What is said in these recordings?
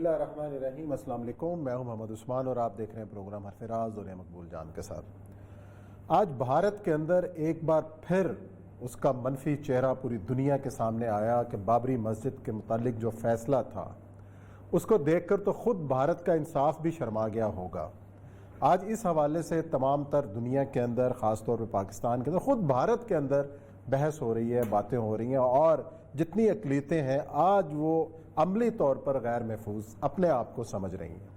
اللہ الرحمن الرحیم۔ السلام علیکم، میں ہوں محمد عثمان اور آپ دیکھ رہے ہیں پروگرام حرف راز اور مقبول جان کے ساتھ۔ آج بھارت کے اندر ایک بار پھر اس کا منفی چہرہ پوری دنیا کے سامنے آیا کہ بابری مسجد کے متعلق جو فیصلہ تھا اس کو دیکھ کر تو خود بھارت کا انصاف بھی شرما گیا ہوگا۔ آج اس حوالے سے تمام تر دنیا کے اندر، خاص طور پہ پاکستان کے اندر، خود بھارت کے اندر بحث ہو رہی ہے، باتیں ہو رہی ہیں، اور جتنی اقلیتیں ہیں آج وہ عملی طور پر غیر محفوظ اپنے آپ کو سمجھ رہی ہیں۔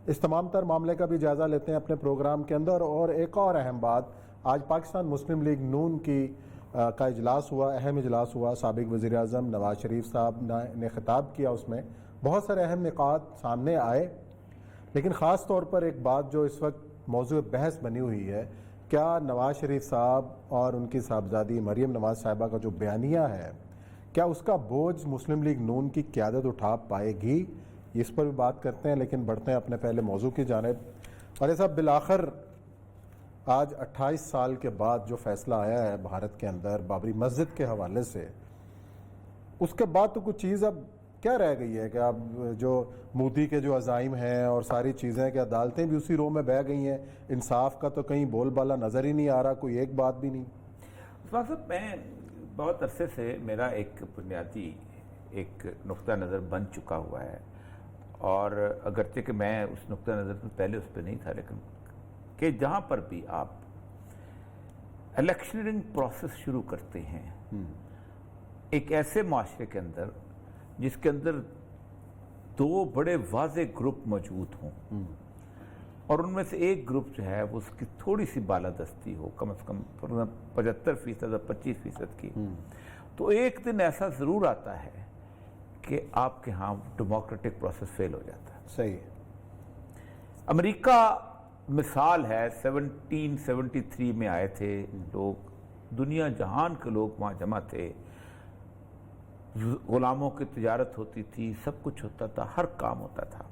اس تمام تر معاملے کا بھی جائزہ لیتے ہیں اپنے پروگرام کے اندر۔ اور ایک اور اہم بات، آج پاکستان مسلم لیگ نون کا اجلاس ہوا، اہم اجلاس ہوا۔ سابق وزیر اعظم نواز شریف صاحب نے خطاب کیا، اس میں بہت سارے اہم نکات سامنے آئے، لیکن خاص طور پر ایک بات جو اس وقت موضوع بحث بنی ہوئی ہے، کیا نواز شریف صاحب اور ان کی صاحبزادی مریم نواز صاحبہ کا جو بیانیہ ہے، کیا اس کا بوجھ مسلم لیگ نون کی قیادت اٹھا پائے گی؟ اس پر بھی بات کرتے ہیں، لیکن بڑھتے ہیں اپنے پہلے موضوع کی جانب۔ اور ایسا بالآخر آج 28 سال کے بعد جو فیصلہ آیا ہے بھارت کے اندر بابری مسجد کے حوالے سے، اس کے بعد تو کچھ چیز اب کیا رہ گئی ہے کہ اب جو مودی کے جو عزائم ہیں اور ساری چیزیں کہ عدالتیں بھی اسی رو میں بہہ گئی ہیں، انصاف کا تو کہیں بول بالا نظر ہی نہیں آ رہا، کوئی ایک بات بھی نہیں۔ عثمان صاحب، میں بہت عرصے سے میرا ایک بنیادی ایک نقطہ نظر بن چکا ہوا ہے، اور اگرچہ کہ میں اس نقطہ نظر سے پہلے اس پہ نہیں تھا، لیکن کہ جہاں پر بھی آپ الیکشنرنگ پروسیس شروع کرتے ہیں ایک ایسے معاشرے کے اندر جس کے اندر دو بڑے واضح گروپ موجود ہوں، اور ان میں سے ایک گروپ جو ہے وہ اس کی تھوڑی سی بالادستی ہو، کم از کم 75% یا 25% کی، تو ایک دن ایسا ضرور آتا ہے کہ آپ کے ہاں ڈیموکریٹک پروسیس فیل ہو جاتا ہے۔ صحیح۔ امریکہ مثال ہے، 1773 میں آئے تھے لوگ، دنیا جہان کے لوگ وہاں جمع تھے، غلاموں کی تجارت ہوتی تھی، سب کچھ ہوتا تھا، ہر کام ہوتا تھا۔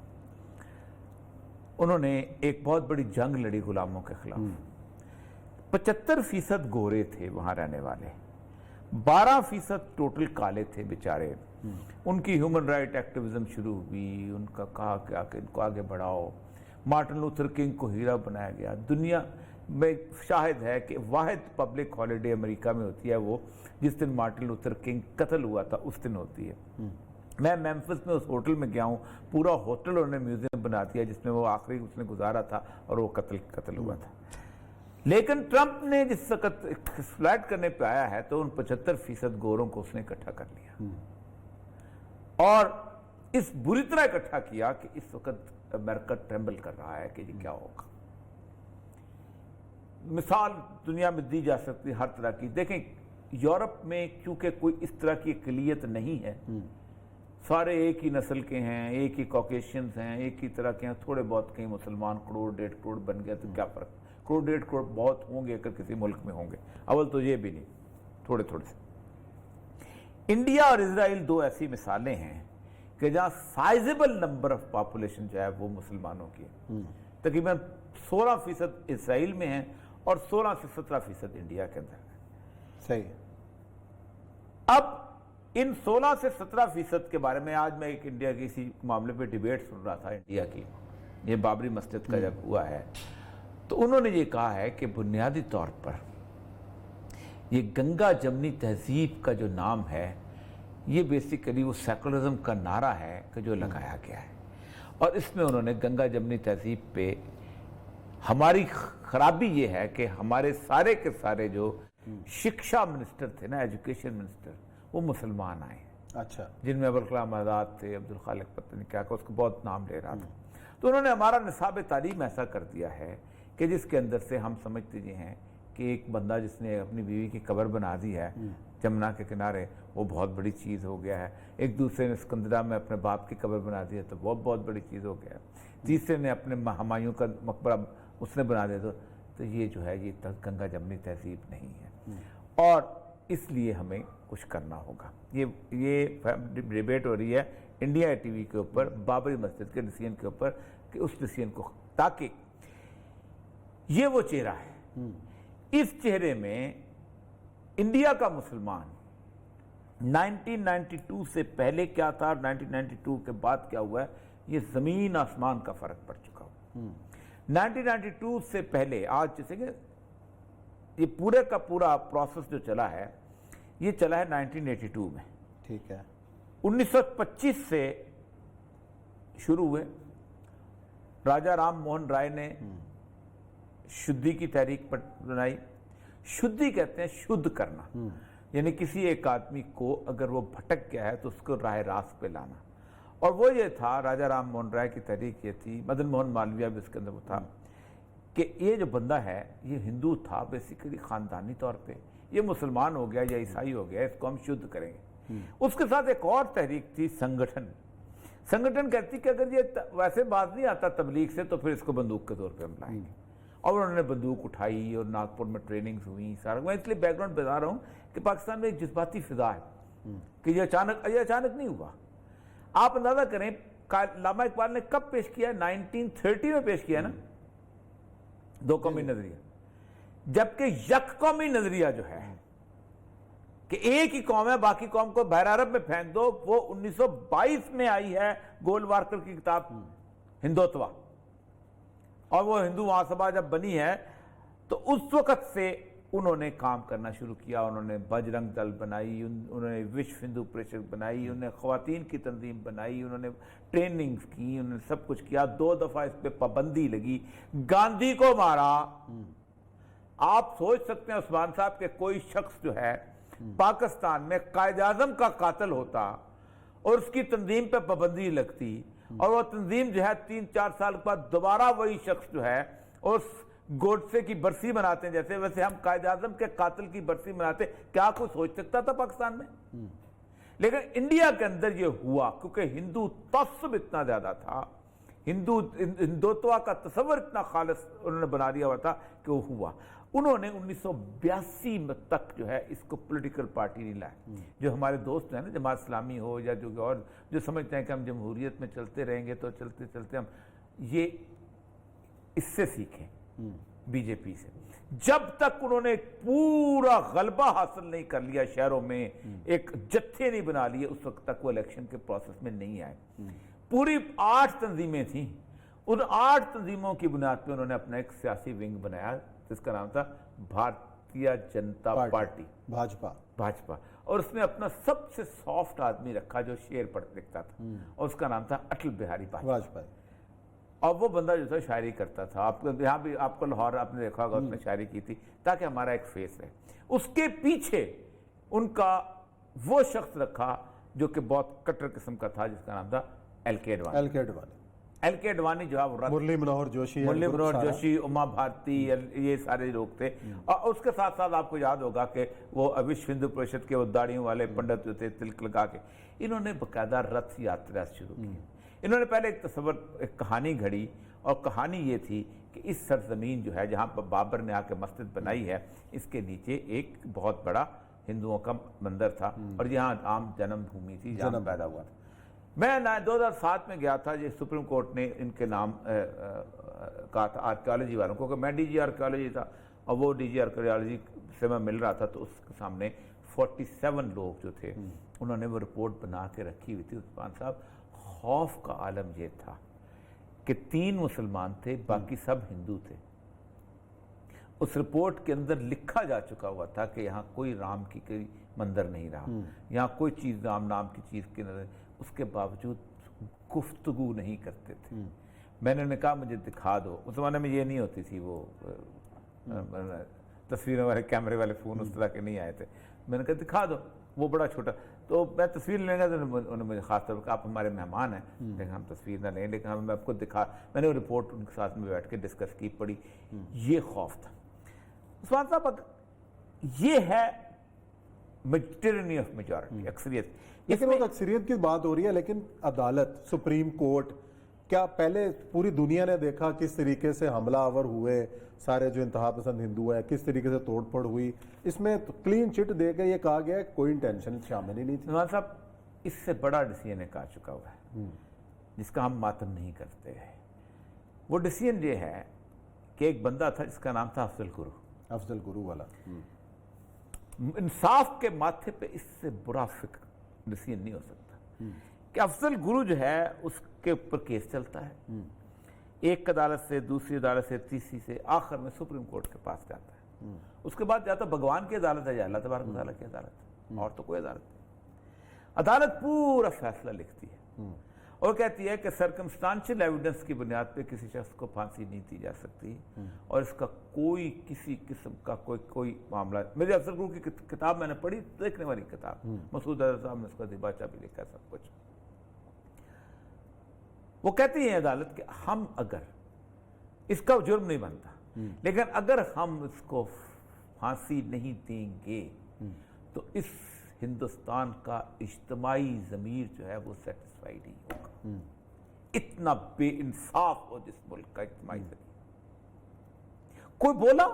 انہوں نے ایک بہت بڑی جنگ لڑی غلاموں کے خلاف۔ 75% گورے تھے وہاں رہنے والے، 12% ٹوٹل کالے تھے بیچارے۔ ان کی ہیومن رائٹ ایکٹیویزم شروع ہوئی، ان کا کہا کہ ان کو آگے بڑھاؤ۔ مارٹن لوتھر کنگ کو ہیرو بنایا گیا۔ دنیا میں شاہد ہے کہ واحد پبلک ہالیڈے امریکہ میں ہوتی ہے وہ جس دن مارٹن لوتھر کنگ قتل ہوا تھا، اس دن ہوتی ہے۔ میں میمفس میں اس ہوٹل میں گیا ہوں، پورا ہوٹل انہوں نے میوزیم بنا دیا جس میں وہ آخری اس نے گزارا تھا، اور وہ قتل ہوا تھا۔ لیکن ٹرمپ نے جس وقت فلیٹ کرنے پہ آیا ہے تو ان 75% گوروں کو اس نے اکٹھا کر لیا، اور اس بری طرح اکٹھا کیا کہ اس وقت امریکہ ٹریمبل کر رہا ہے کہ یہ کیا ہوگا۔ مثال دنیا میں دی جا سکتی ہر طرح کی۔ دیکھیں، یورپ میں چونکہ کوئی اس طرح کی اقلیت نہیں ہے، سارے ایک ہی نسل کے ہیں، ایک ہی کوکیشینز ہیں، ایک ہی طرح کے ہیں، تھوڑے بہت کہیں مسلمان 1.5 کروڑ بن گیا تو کیا فرق، 1.5 کروڑ بہت ہوں گے اگر کسی ملک میں ہوں گے، اول تو یہ بھی نہیں، تھوڑے سے۔ انڈیا اور اسرائیل دو ایسی مثالیں ہیں کہ جہاں سائزیبل نمبر آف پاپولیشن جو ہے وہ مسلمانوں کی ہے، تقریباً 16% اسرائیل میں ہیں اور 16 سے 17% انڈیا کے اندر ہے۔ صحیح۔ اب ان 16 سے 17% کے بارے میں آج میں ایک انڈیا کی اسی معاملے پہ ڈیبیٹ سن رہا تھا، انڈیا کی، یہ بابری مسجد کا جب ہوا ہے تو انہوں نے یہ کہا ہے کہ بنیادی طور پر یہ گنگا جمنی تہذیب کا جو نام ہے یہ بیسیکلی وہ سیکولرزم کا نعرہ ہے کہ جو لگایا گیا ہے، اور اس میں انہوں نے گنگا جمنی تہذیب پہ ہماری خرابی یہ ہے کہ ہمارے سارے کے سارے جو شکشا منسٹر تھے نا، ایجوکیشن منسٹر، وہ مسلمان آئے، اچھا، جن میں ابوالکلام آزاد تھے، عبدالخالق پتہ نہیں کیا اس کو بہت نام لے رہا تھا۔ تو انہوں نے ہمارا نصاب تعلیم ایسا کر دیا ہے کہ جس کے اندر سے ہم سمجھتے یہ ہیں کہ ایک بندہ جس نے اپنی بیوی کی قبر بنا دی ہے جمنا کے کنارے، وہ بہت بڑی چیز ہو گیا ہے۔ ایک دوسرے نے اسکندرہ میں اپنے باپ کی قبر بنا دی ہے تو وہ بہت بڑی چیز ہو گیا ہے۔ تیسرے نے اپنے ہمایوں کا مقبرہ اس نے بنا دیا تو یہ جو ہے یہ گنگا جمنی تہذیب نہیں ہے، اور اس لیے ہمیں کچھ کرنا ہوگا۔ یہ ڈیبیٹ ہو رہی ہے انڈیا ٹی وی کے اوپر بابری مسجد کے ڈیسیژن کے اوپر کہ اس ڈیسیژن کو، تاکہ یہ وہ چہرہ ہے، اس چہرے میں انڈیا کا مسلمان 1992 سے پہلے کیا تھا اور 1992 کے بعد کیا ہوا ہے، یہ زمین آسمان کا فرق پڑ چکا ہو. 1992 سے پہلے آج جیسے کہ یہ پورے کا پورا پروسیس جو چلا ہے یہ چلا ہے 1982 میں. ٹھیک ہے. 1925 سے شروع ہوئے. راجہ رام موہن رائے نے شدھی کی تحریک بنائی. شدھی کہتے ہیں شدھ کرنا, یعنی کسی ایک آدمی کو اگر وہ بھٹک گیا ہے تو اس کو راہ راست پہ لانا. اور وہ یہ تھا, راجہ رام موہن رائے کی تحریک یہ تھی, مدن موہن مالویہ بھی اس کے اندر وہ تھا, کہ یہ جو بندہ ہے یہ ہندو تھا بیسیکلی خاندانی طور پہ, یہ مسلمان ہو گیا یا عیسائی ہو گیا, اس کو ہم شدھ کریں گے. اس کے ساتھ ایک اور تحریک تھی سنگٹھن. سنگٹھن کہتی کہ اگر یہ ویسے باز نہیں آتا تبلیغ سے تو پھر اس کو بندوق کے طور پہ ہم لائیں گے. اور انہوں نے بندوق اٹھائی اور ناگپور میں ٹریننگز ہوئی سارا. میں اس لیے بیک گراؤنڈ بتا رہا ہوں کہ پاکستان میں ایک جذباتی فضا ہے کہ یہ اچانک نہیں ہوا. آپ اندازہ کریں علامہ اقبال نے کب پیش کیا, 1930 میں پیش کیا نا, دو قومی نظریہ. جبکہ یک قومی نظریہ جو ہے کہ ایک ہی قوم ہے, باقی قوم کو بحر عرب میں پھینک دو, وہ 1922 میں آئی ہے گولوارکر کی کتاب ہندوتوا. اور وہ ہندو مہاسبھا جب بنی ہے تو اس وقت سے انہوں نے کام کرنا شروع کیا. انہوں نے بجرنگ دل بنائی, انہوں نے وشو ہندو پریشد بنائی, انہوں نے خواتین کی تنظیم بنائی, انہوں نے ٹریننگز کی, انہوں نے سب کچھ کیا. 2 دفعہ اس پہ پابندی لگی, گاندھی کو مارا. آپ سوچ سکتے ہیں عثمان صاحب کہ کوئی شخص جو ہے پاکستان میں قائد اعظم کا قاتل ہوتا اور اس کی تنظیم پہ پابندی لگتی, اور وہ تنظیم جو ہے 3-4 سال بعد دوبارہ وہی شخص جو ہے اور گوڈسے کی برسی مناتے ہیں جیسے ویسے ہم قائد اعظم کے قاتل کی برسی مناتے. کیا کوئی سوچ سکتا تھا پاکستان میں؟ لیکن انڈیا کے اندر یہ ہوا کیونکہ ہندو تعصب اتنا زیادہ تھا, ہندوتوا کا تصور اتنا خالص انہوں نے بنا دیا ہوا تھا کہ وہ ہوا. انہوں نے 1982 تک جو ہے اس کو پولیٹیکل پارٹی نہیں لائے. جو ہمارے دوست ہیں نا, جماعت اسلامی ہو یا جو اور جو سمجھتے ہیں کہ ہم جمہوریت میں چلتے رہیں گے تو چلتے چلتے ہم, یہ اس سے سیکھیں بی جے پی سے. جب تک انہوں نے پورا غلبہ حاصل نہیں کر لیا شہروں میں, ایک جتھے نہیں بنا لیے, اس وقت تک وہ الیکشن کے پروسیس میں نہیں آئے. پوری 8 تنظیمیں تھیں, ان 8 تنظیموں کی بنیاد پہ انہوں نے اپنا ایک سیاسی ونگ بنایا جس کا نام تھا بھارتیہ جنتا پارٹی, بھاجپا. اور اس نے اپنا سب سے سافٹ آدمی رکھا جو شعر پڑھ لکھتا تھا, اور اس کا نام تھا اٹل بہاری واجپئی. اور وہ بندہ جو تھا شاعری کرتا تھا. آپ کو یہاں بھی آپ کو لاہور آپ نے دیکھا ہوگا, اس نے شاعری کی تھی تاکہ ہمارا ایک فیس رہے. اس کے پیچھے ان کا وہ شخص رکھا جو کہ بہت کٹر قسم کا تھا, جس کا نام تھا ایل کے اڈوانی. ایل کے اڈوانی جو ہے وہ مرلی منوہر جوشی, اما بھارتی, یہ سارے لوگ تھے. اور اس کے ساتھ ساتھ آپ کو یاد ہوگا کہ وہ وشو ہندو پریشد کے وہ داڑھیوں والے پنڈت جو تھے تلک لگا کے, انہوں نے باقاعدہ رتھ یاترا شروع کی. انہوں نے پہلے ایک کہانی گھڑی, اور کہانی یہ تھی کہ اس سرزمین جو ہے جہاں پر بابر نے آ کے مسجد بنائی ہے, اس کے نیچے ایک بہت بڑا ہندوؤں کا مندر تھا, اور یہاں عام جنم بھومی تھی, جہاں پیدا ہوا تھا. میں 2007 میں گیا تھا, یہ سپریم کورٹ نے ان کے نام کہا تھا آرکیالوجی والوں کو, کہ میں ڈی جی آرکیالوجی تھا, اور وہ ڈی جی آرکیالوجی سے میں مل رہا تھا, تو اس کے سامنے 47 لوگ جو تھے انہوں نے وہ رپورٹ بنا کے رکھی ہوئی تھی. عثمان صاحب, خوف کا عالم یہ تھا کہ 3 مسلمان تھے, باقی سب ہندو تھے. اس رپورٹ کے اندر لکھا جا چکا ہوا تھا کہ یہاں کوئی رام کی کوئی مندر نہیں رہا, یہاں کوئی چیز رام نام کی چیز کی نظر, اس کے باوجود گفتگو نہیں کرتے تھے. میں نے کہا مجھے دکھا دو. اس زمانے میں یہ نہیں ہوتی تھی, وہ تصویروں والے کیمرے والے فون اس طرح کے نہیں آئے تھے. میں نے کہا دکھا دو, وہ بڑا چھوٹا. تو میں تصویر لیں گا, تو انہوں نے مجھے خاص طور پر آپ ہمارے مہمان ہیں, لیکن ہم تصویر نہ لیں, لیکن ہم آپ کو دکھا. میں نے وہ رپورٹ ان کے ساتھ میں بیٹھ کے ڈسکس کی, پڑھی. یہ خوف تھا. عثمان صاحب, یہ ہے میجورٹی آف میجورٹی, اکثریت. لیکن وہ اکثریت کی بات ہو رہی ہے, لیکن عدالت, سپریم کورٹ, کیا پہلے پوری دنیا نے دیکھا کس طریقے سے حملہ آور ہوئے سارے جو انتہا پسند ہندو ہیں, کس طریقے سے توڑ پھوڑ ہوئی. اس میں کلین چٹ دے کے یہ کہا گیا کوئی انٹینشن شامل ہی نہیں تھی. عثمان صاحب, اس سے بڑا ڈیسیژن ایک آ چکا ہوا ہے جس کا ہم ماتم نہیں کرتے. وہ ڈیسیژن یہ ہے کہ ایک بندہ تھا جس کا نام تھا افضل گرو والا. انصاف کے ماتھے پہ اس سے برا فکر ڈیسیژن نہیں ہو سکتا کہ افضل گرو جو ہے اس کے اوپر کیس چلتا ہے، ایک عدالت سے دوسری عدالت سے تیسری سے آخر میں سپریم کورٹ کے پاس جاتا ہے، اس کے بعد یا تو بھگوان کی عدالت ہے یا اللہ تبارک و تعالیٰ کی عدالت ہے، اور تو کوئی عدالت نہیں۔ عدالت پورا فیصلہ لکھتی ہے اور کہتی ہے کہ سرکمسٹانشل ایویڈنس کی بنیاد پہ کسی شخص کو پھانسی نہیں دی جا سکتی، اور اس کا کوئی کسی قسم کا کوئی معاملہ۔ میرے افضل گرو کی کتاب میں نے پڑھی، دیکھنے والی کتاب، مسعود اظہر صاحب نے اس کا دیباچہ بھی لکھا ہے، سب کچھ۔ وہ کہتی ہیں عدالت کہ ہم اگر اس کا جرم نہیں بنتا، لیکن اگر ہم اس کو پھانسی نہیں دیں گے تو اس ہندوستان کا اجتماعی ضمیر جو ہے وہ سیٹسفائیڈ ہی ہوگا۔ اتنا بے انصاف ہو جس ملک کا اجتماعی ضمیر۔ کوئی بولا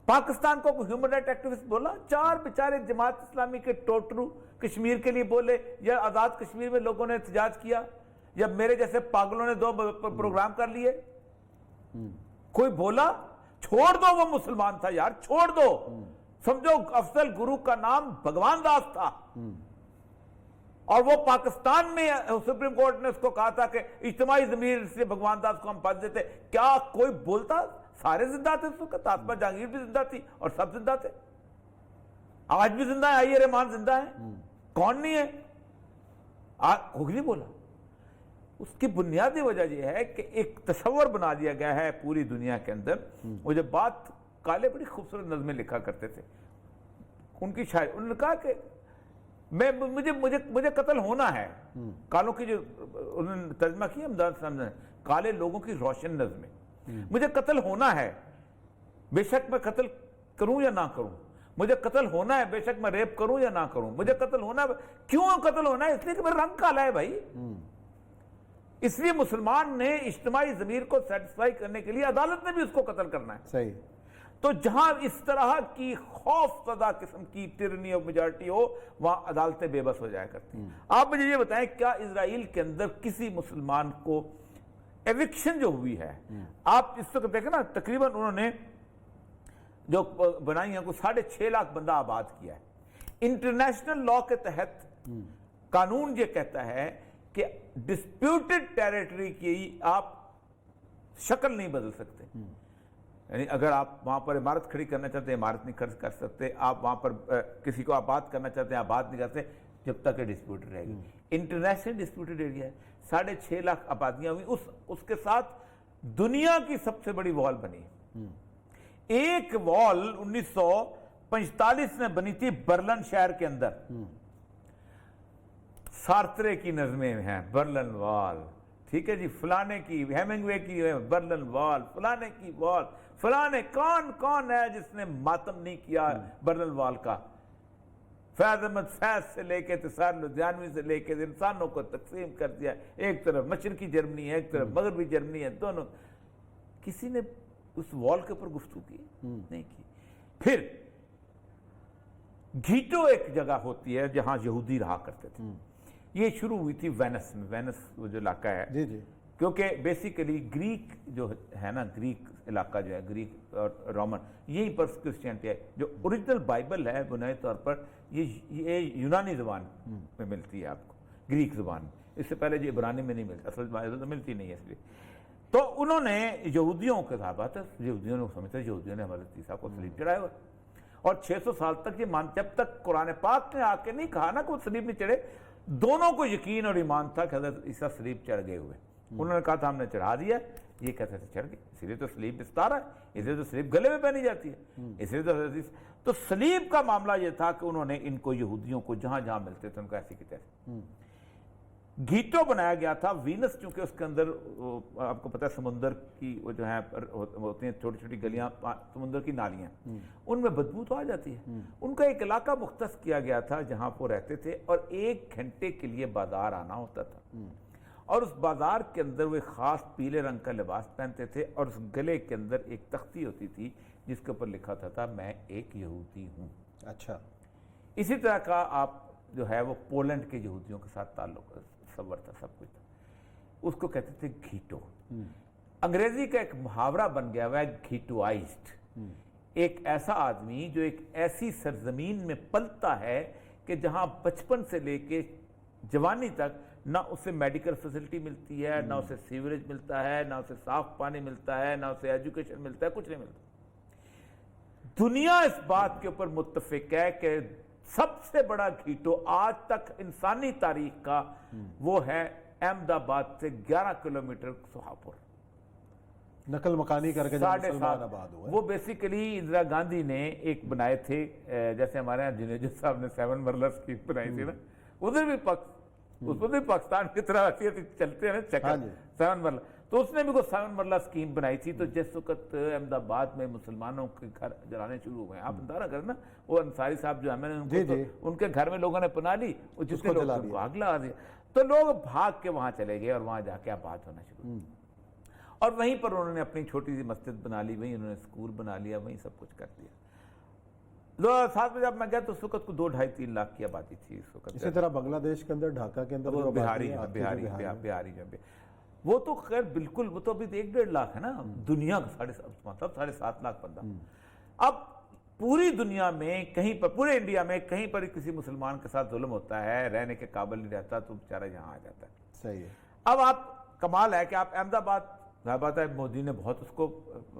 پاکستان کو کوئی ہیومن رائٹ ایکٹیوسٹ بولا؟ 4 بیچارے جماعت اسلامی کے ٹوٹرو کشمیر کے لیے بولے، یا آزاد کشمیر میں لوگوں نے احتجاج کیا، یا میرے جیسے پاگلوں نے 2 پروگرام کر لیے؟ کوئی بولا؟ چھوڑ دو، وہ مسلمان تھا یار، چھوڑ دو۔ سمجھو افضل گرو کا نام بھگوان داس تھا، اور وہ پاکستان میں سپریم کورٹ نے اس کو کہا تھا کہ اجتماعی ضمیر سے بھگوان داس کو ہم پھانسی دیتے۔ کیا کوئی بولتا؟ سارے زندہ تھے اس وقت، آصفہ جہانگیر بھی زندہ تھی اور سب زندہ تھے، آج بھی زندہ ہے، آئیے رحمان زندہ ہے، کون نہیں ہے؟ کوئی نہیں بولا۔ اس کی بنیادی وجہ یہ ہے کہ ایک تصور بنا دیا گیا ہے پوری دنیا کے اندر۔ وہ جب بات کالے بڑی خوبصورت نظمیں لکھا کرتے تھے، ان کی شاعری، انہوں نے کہا کہ مجھے قتل ہونا ہے۔ کالوں کی جو انہوں نے ترجمہ کیا امداد صاحب نے، کالے لوگوں کی روشن نظمیں، مجھے قتل ہونا ہے، بے شک میں قتل کروں یا نہ کروں، مجھے قتل ہونا ہے، بے شک میں ریپ کروں یا نہ کروں، مجھے قتل ہونا ہے۔ کیوں قتل ہونا ہے؟ اس لیے کہ میرا رنگ کالا ہے بھائی۔ اس لیے مسلمان نے اجتماعی ضمیر کو سیٹسفائی کرنے کے لیے عدالت نے بھی اس کو قتل کرنا ہے۔ صحیح۔ تو جہاں اس طرح کی خوف زدہ قسم کی ٹرنی آف میجارٹی ہو، وہاں عدالتیں بے بس ہو جایا کرتی ہیں۔ آپ مجھے یہ بتائیں، کیا اسرائیل کے اندر کسی مسلمان کو ایوکشن جو ہوئی ہے، آپ اس وقت دیکھیں نا، تقریباً انہوں نے جو بنائی ہیں کو 6.5 لاکھ بندہ آباد کیا ہے۔ انٹرنیشنل لاء کے تحت قانون یہ کہتا ہے کہ ڈسپیوٹڈ ٹیریٹری کی آپ شکل نہیں بدل سکتے، یعنی اگر آپ وہاں پر عمارت کھڑی کرنا چاہتے ہیں عمارت نہیں کر سکتے، آپ وہاں پر کسی کو آباد کرنا چاہتے ہیں آباد نہیں کرتے جب تک کہ ڈسپیوٹڈ رہے گی۔ انٹرنیشنل ڈسپیوٹڈ ایریا ہے، 6.5 لاکھ آبادیاں ہوئی، اس کے ساتھ دنیا کی سب سے بڑی وال بنی۔ ایک وال 1945 میں بنی تھی برلن شہر کے اندر، سارترے کی نظمیں ہیں، برلن وال، ٹھیک ہے جی، فلانے کی ہیمنگوے کی برلن وال، فلانے کی وال، فلانے کون ہے جس نے ماتم نہیں کیا برلن وال کا؟ فیض احمد فیض سے لے کے تسار لدھیانوی سے لے کے انسانوں کو تقسیم کر دیا، ایک طرف مشرقی جرمنی ہے، ایک طرف مغربی جرمنی ہے، دونوں۔ کسی نے اس وال کے اوپر گفتگو کی نہیں کی۔ پھر گھیٹو ایک جگہ ہوتی ہے جہاں یہودی رہا کرتے تھے، یہ شروع ہوئی تھی وینس میں، وینس وہ جو علاقہ ہے، جی جی، کیونکہ بیسیکلی گریک جو ہے نا، گریک علاقہ جو ہے، گریک اور رومن، یہیں پر کرسچینٹی ہے۔ جو اوریجنل بائبل ہے بنیادی طور پر یہ یونانی زبان میں ملتی ہے آپ کو، گریک زبان میں، اس سے پہلے یہ عبرانی میں نہیں ملتی، اصل بائبل تو ملتی نہیں ہے اس لیے۔ تو انہوں نے یہودیوں کے صحابات، یہودیوں نے سمجھتے یہودیوں نے حضرت عیسیٰ کو صلیب چڑھایا ہوا، اور 600 سال تک یہ جب تک قرآن پاک نے آ کے نہیں کہا نا کہ وہ صلیب نہیں چڑھے، دونوں کو یقین اور ایمان تھا کہ حضرت عیسیٰ صلیب چڑھ گئے ہوئے۔ انہوں نے کہا تھا ہم نے چڑھا دیا، یہ کہتے تھے چڑھ گئے، اس لیے تو صلیب دستار ہے، اس لیے تو صلیب گلے میں پہنی جاتی ہے، اس لیے تو صلیب کا معاملہ یہ تھا کہ انہوں نے ان کو یہودیوں کو جہاں جہاں ملتے تھے ان کو ایسی کی تیسے گھیٹو بنایا گیا تھا۔ وینس چونکہ اس کے اندر آپ کو پتہ ہے سمندر کی وہ جو ہیں ہوتی ہیں چھوٹی چھوٹی گلیاں، سمندر کی نالیاں، ان میں بدبو تو آ جاتی ہے۔ ان کا ایک علاقہ مختص کیا گیا تھا جہاں وہ رہتے تھے، اور 1 گھنٹے کے لیے بازار آنا ہوتا تھا، اور اس بازار کے اندر وہ ایک خاص پیلے رنگ کا لباس پہنتے تھے، اور اس گلے کے اندر ایک تختی ہوتی تھی جس کے اوپر لکھا تھا میں ایک یہودی ہوں۔ اچھا، اسی طرح کا آپ جو ہے وہ پولینڈ کے یہودیوں کے ساتھ تعلق تصور تھا، سب کچھ تھا، اس کو کہتے تھے گھیٹو۔ انگریزی کا ایک محاورہ بن گیا ہوا ہے گھیٹوائزڈ، ایک ایسا آدمی جو ایک ایسی سرزمین میں پلتا ہے کہ جہاں بچپن سے لے کے جوانی تک نہ اسے میڈیکل فیسلٹی ملتی ہے، نہ اسے سیوریج ملتا ہے، نہ اسے صاف پانی ملتا ہے، نہ اسے ایجوکیشن ملتا ہے، کچھ نہیں ملتا۔ دنیا اس بات کے اوپر متفق ہے کہ سب سے بڑا گھیٹو آج تک انسانی تاریخ کا وہ ہے احمد آباد سے 11 کلومیٹر سہاپور، نقل مکانی کر کے جو مسلمان آباد ہوئے۔ وہ بیسیکلی اندرا گاندھی نے ایک بنائے تھے، جیسے ہمارے یہاں جنیجو صاحب نے 7 مرلہ اسکیم بنائی تھی نا، ادھر بھی اس پر بھی پاکستان کی طرح چلتے ہیں نا چکر 7 مرلہ، تو اس نے بھی کوئی 7 مرلہ اسکیم بنائی تھی۔ تو جس وقت احمد آباد میں مسلمانوں کے گھر جلانے شروع ہوئے ہیں، آپ اندازہ کریں نا، وہ انصاری صاحب جو ہے میں نے ان کے گھر میں لوگوں نے پناہ لی، وہ جتنے لوگ آگ لگا دیا، تو لوگ بھاگ کے وہاں چلے گئے اور وہاں جا کے آباد ہونا شروع، اور وہیں پر انہوں نے اپنی چھوٹی سی مسجد بنا لی، وہیں انہوں نے اسکول بنا لیا، وہیں سب کچھ کر دیا۔ ساتھ میں جب میں گیا تو اس وقت کو 2-2.5-3 لاکھ کی آبادی تھی اس وقت۔ اسی طرح بنگلہ دیش کے اندر ڈھاکہ کے اندر بہاری وہ تو خیر بالکل، وہ تو ابھی 1-1.5 لاکھ ہے نا، دنیا کا 7.5 لاکھ بندہ۔ اب پوری دنیا میں کہیں پر، پورے انڈیا میں کہیں پر کسی مسلمان کے ساتھ ظلم ہوتا ہے، رہنے کے قابل نہیں رہتا، تو بیچارہ یہاں آ جاتا ہے۔ صحیح ہے۔ اب آپ کمال ہے کہ آپ احمد آباد، بات ہے مودی نے بہت اس کو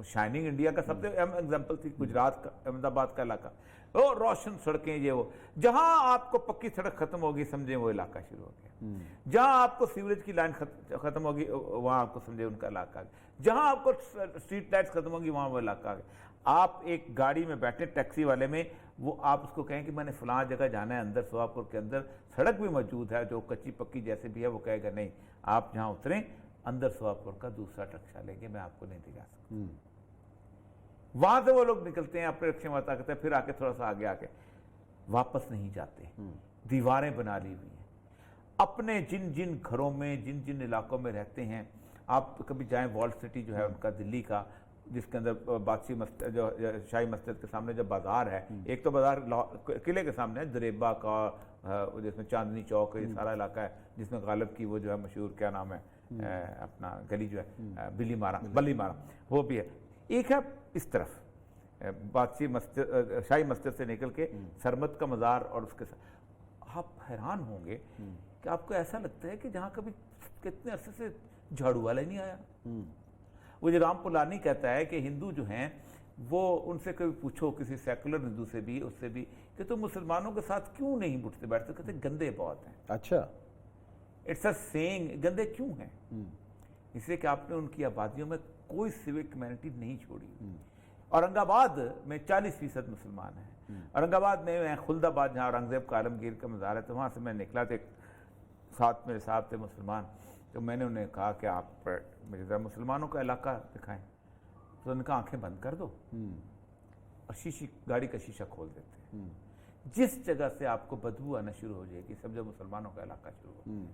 شائننگ انڈیا کا سب سے اہم ایگزامپل تھی، گجرات کا احمد آباد کا علاقہ، وہ روشن سڑکیں، یہ وہ، جہاں آپ کو پکی سڑک ختم ہوگی سمجھیں وہ علاقہ شروع ہو گیا، جہاں آپ کو سیوریج کی لائن ختم ہوگی وہاں آپ کو سمجھے ان کا علاقہ، جہاں آپ کو اسٹریٹ لائٹس ختم ہوگی وہاں وہ علاقہ ہے۔ آپ ایک گاڑی میں بیٹھے ٹیکسی والے میں، وہ آپ اس کو کہیں کہ میں نے فلاں جگہ جانا ہے، اندر سوہاپور کے اندر سڑک بھی موجود ہے جو کچی پکی جیسے بھی ہے، وہ کہے گا نہیں، آپ جہاں اتریں اندر سوہاپور کا دوسرا رکشہ لیں گے، میں آپ کو نہیں دکھا سکتا۔ وہاں سے وہ لوگ نکلتے ہیں اپنے رکشے میں کرتے ہیں، پھر آ کے تھوڑا سا آگے آ کے واپس نہیں جاتے، دیواریں بنا لی ہوئی ہیں اپنے جن جن گھروں میں، جن جن علاقوں میں رہتے ہیں۔ آپ کبھی جائیں وال سٹی جو ہے ان کا دلی کا، جس کے اندر بادشاہی مسجد، جو شاہی مسجد کے سامنے جب بازار ہے، ایک تو بازار قلعے کے سامنے ہے دریبا کا، جس میں چاندنی چوک، یہ سارا علاقہ ہے جس میں غالب کی وہ جو ہے مشہور کیا نام ہے اپنا گلی جو ہے بلی مارا، وہ بھی ہے۔ ایک ہے اس طرف بادشاہی مسجد، شاہی مسجد سے نکل کے سرمت کا مزار، اور اس کے ساتھ آپ حیران ہوں گے کہ آپ کو ایسا لگتا ہے کہ جہاں کبھی کتنے عرصے سے جھاڑو والا ہی نہیں آیا۔ وہ جو رام پولانی کہتا ہے کہ ہندو جو ہیں وہ ان سے کبھی پوچھو، کسی سیکولر ہندو سے بھی، اس سے بھی، کہ تم مسلمانوں کے ساتھ کیوں نہیں اٹھتے بیٹھتے، کہتے گندے بہت ہیں۔ اچھا، اٹس اے سینگ، گندے کیوں ہیں؟ اس لیے کہ آپ نے ان کی آبادیوں میں کوئی سیوک کمیونٹی نہیں چھوڑی۔ اورنگ آباد میں 40% مسلمان ہیں۔ اورنگ آباد میں خلد آباد جہاں اورنگزیب کا عالمگیر کا مزار ہے، تو وہاں سے میں نکلا تھا، ساتھ میرے ساتھ تھے مسلمان، تو میں نے انہیں کہا کہ آپ مجھے ذرا مسلمانوں کا علاقہ دکھائیں، تو ان کا آنکھیں بند کر دو اور گاڑی کا شیشہ کھول دیتے ہیں۔ جس جگہ سے آپ کو بدبو آنا شروع ہو جائے گی سمجھو مسلمانوں کا علاقہ شروع ہو۔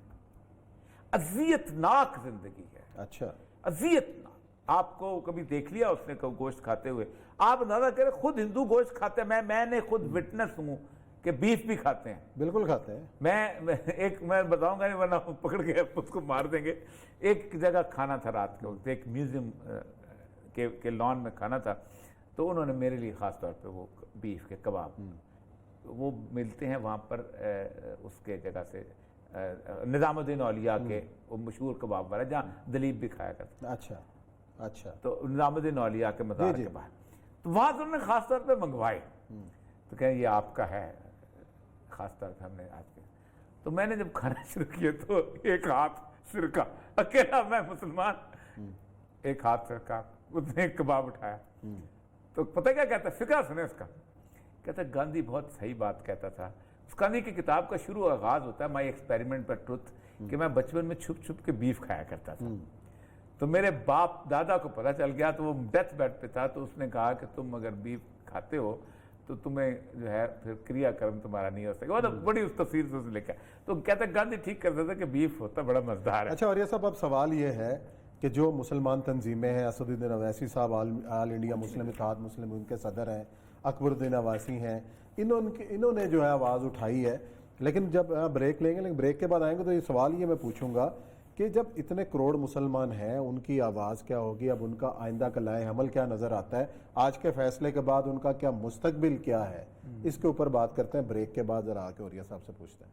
اذیت ناک زندگی ہے۔ اچھا، اذیت ناک۔ آپ کو کبھی دیکھ لیا اس نے گوشت کھاتے ہوئے؟ آپ اندازہ کریں، خود ہندو گوشت کھاتے ہیں، میں نے خود وٹنس ہوں کہ بیف بھی کھاتے ہیں، بالکل کھاتے ہیں۔ میں بتاؤں گا نہیں ورنہ پکڑ کے اس کو مار دیں گے۔ ایک جگہ کھانا تھا رات کے وقت، ایک میوزیم کے لان میں کھانا تھا، تو انہوں نے میرے لیے خاص طور پہ وہ بیف کے کباب، وہ ملتے ہیں وہاں پر اس کے جگہ سے نظام الدین اولیاء کے وہ مشہور کباب والا جہاں دلیپ بھی کھایا کرتا۔ اچھا اچھا، تو نظام الدین اولیاء کے مزار کے باہر، تو وہاں سے انہوں نے خاص طور پہ منگوائے، تو کہیں یہ آپ کا ہے، خاص طور پہ ہم نے آج کے۔ تو میں نے جب کھانا شروع کیا تو ایک ہاتھ سرکہ، اکیلا میں مسلمان، ایک ہاتھ سرکہ، اس نے ایک کباب اٹھایا، تو پتہ کیا کہتا ہے، فقہ سنے اس کا، کہتا ہے گاندھی بہت صحیح بات کہتا تھا۔ اس گاندھی کی کتاب کا شروع آغاز ہوتا ہے مائی ایکسپیریمنٹ پر ٹروتھ، کہ میں بچپن میں چھپ چھپ کے بیف کھایا کرتا تھا، تو میرے باپ دادا کو پتہ چل گیا، تو وہ ڈیتھ بیڈ پہ تھا، تو اس نے کہا کہ تم اگر بیف کھاتے ہو تو تمہیں جو ہے پھر کریا کرم تمہارا نہیں ہو سکے، مطلب بڑی اس تفصیل سے لے کے، تو کہتا ہے گاندھی ٹھیک کرتا تھا کہ بیف ہوتا بڑا مزدار ہے۔ اچھا، اور یہ سب اب سوال یہ ہے کہ جو مسلمان تنظیمیں ہیں، اسد الدین اویسی صاحب آل انڈیا مسلم اتحاد مسلم ان کے صدر ہیں، اکبر الدین اویسی ہیں، انہوں نے جو ہے آواز اٹھائی ہے، لیکن جب بریک لیں گے، لیکن بریک کے بعد آئیں گے تو یہ سوال یہ میں پوچھوں گا کہ جب اتنے کروڑ مسلمان ہیں، ان کی آواز کیا ہوگی، اب ان کا آئندہ کا لائحہ عمل کیا نظر آتا ہے، آج کے فیصلے کے بعد ان کا کیا مستقبل کیا ہے، اس کے اوپر بات کرتے ہیں بریک کے بعد، ذرا آ کے اوریہ صاحب سے پوچھتے ہیں۔